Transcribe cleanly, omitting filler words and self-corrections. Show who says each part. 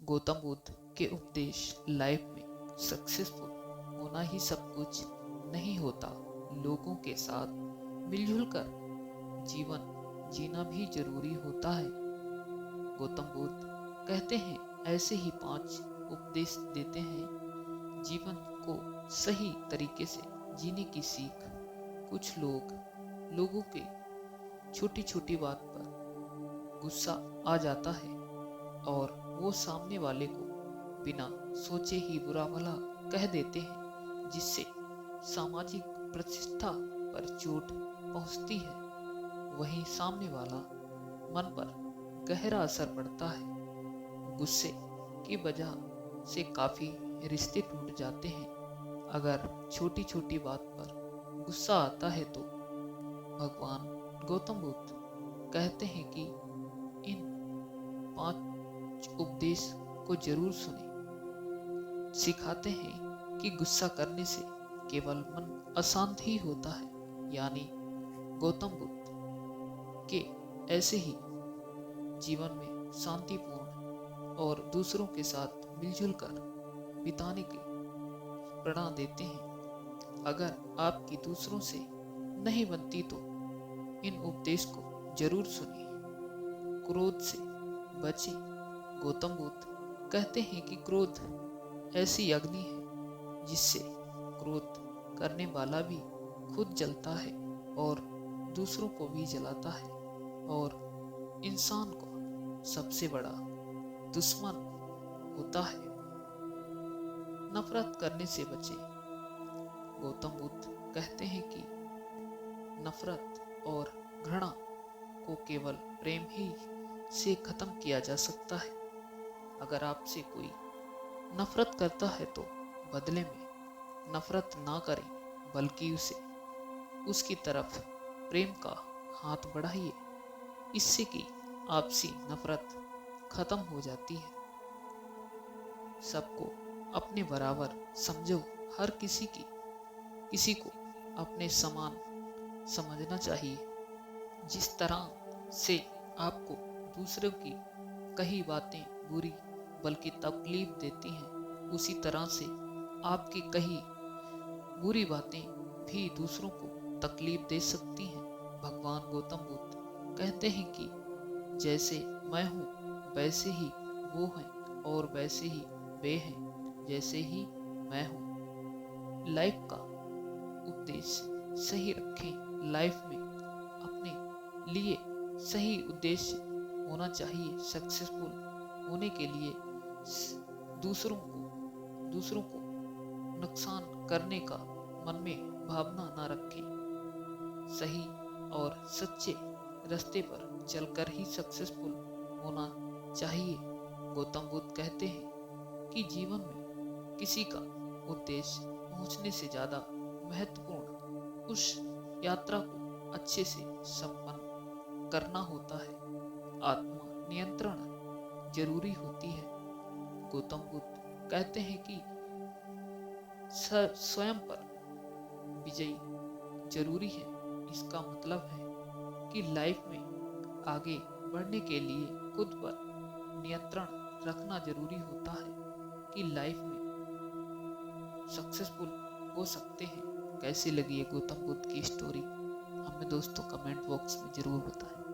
Speaker 1: गौतम बुद्ध के उपदेश लाइफ में सक्सेसफुल होना ही सब कुछ नहीं होता, लोगों के साथ मिलजुल कर जीवन जीना भी जरूरी होता है। गौतम बुद्ध कहते हैं, ऐसे ही 5 उपदेश देते हैं जीवन को सही तरीके से जीने की सीख। कुछ लोगों के छोटी छोटी बात पर गुस्सा आ जाता है और वो सामने वाले को बिना सोचे ही बुरा भला कह देते हैं, जिससे सामाजिक प्रतिष्ठा पर चोट पहुंचती है। वहीं सामने वाला मन पर गहरा असर पड़ता है। गुस्से की वजह से काफी रिश्ते टूट जाते हैं। अगर छोटी छोटी बात पर गुस्सा आता है तो भगवान गौतम बुद्ध कहते हैं कि इन 5 उपदेश को जरूर सुने। सिखाते हैं कि गुस्सा करने से केवल मन अशांत ही होता है, यानी गौतम बुद्ध के ऐसे ही जीवन में शांतिपूर्ण और दूसरों के साथ मिलजुल कर बिताने की प्रेरणा देते हैं। अगर आपकी दूसरों से नहीं बनती तो इन उपदेश को जरूर सुनिए। क्रोध से बचे। गौतम बुद्ध कहते हैं कि क्रोध ऐसी अग्नि है जिससे क्रोध करने वाला भी खुद जलता है और दूसरों को भी जलाता है, और इंसान को सबसे बड़ा दुश्मन होता है। नफरत करने से बचे। गौतम बुद्ध कहते हैं कि नफरत और घृणा को केवल प्रेम ही से खत्म किया जा सकता है। अगर आपसे कोई नफरत करता है तो बदले में नफरत ना करें, बल्कि उसकी तरफ प्रेम का हाथ बढ़ाइए। इससे कि आपसी नफरत खत्म हो जाती है। सबको अपने बराबर समझो। हर किसी को अपने समान समझना चाहिए। जिस तरह से आपको दूसरों की कही बातें बुरी बल्कि तकलीफ देती हैं, उसी तरह से आपकी कही बुरी बातें भी दूसरों को तकलीफ दे सकती हैं। भगवान गौतम बुद्ध कहते हैं कि जैसे मैं हूँ वैसे ही वो हैं, और वैसे ही वे हैं जैसे ही मैं हूँ। लाइफ का उद्देश्य सही रखें। लाइफ में अपने लिए सही उद्देश्य होना चाहिए। सक्सेसफुल होने के लिए दूसरों को नुकसान करने का मन में भावना न रखें। सही और सच्चे रास्ते पर चलकर ही सक्सेसफुल होना चाहिए। गौतम बुद्ध कहते हैं कि जीवन में किसी का उद्देश्य पहुंचने से ज्यादा महत्वपूर्ण उस यात्रा को अच्छे से संपन्न करना होता है। आत्मा नियंत्रण जरूरी होती है। गौतम बुद्ध कहते हैं कि स्वयं पर विजयी जरूरी है। इसका मतलब है कि लाइफ में आगे बढ़ने के लिए खुद पर नियंत्रण रखना जरूरी होता है कि लाइफ में सक्सेसफुल हो सकते हैं। कैसी लगी है गौतम बुद्ध की स्टोरी, हमें दोस्तों कमेंट बॉक्स में जरूर बताएं।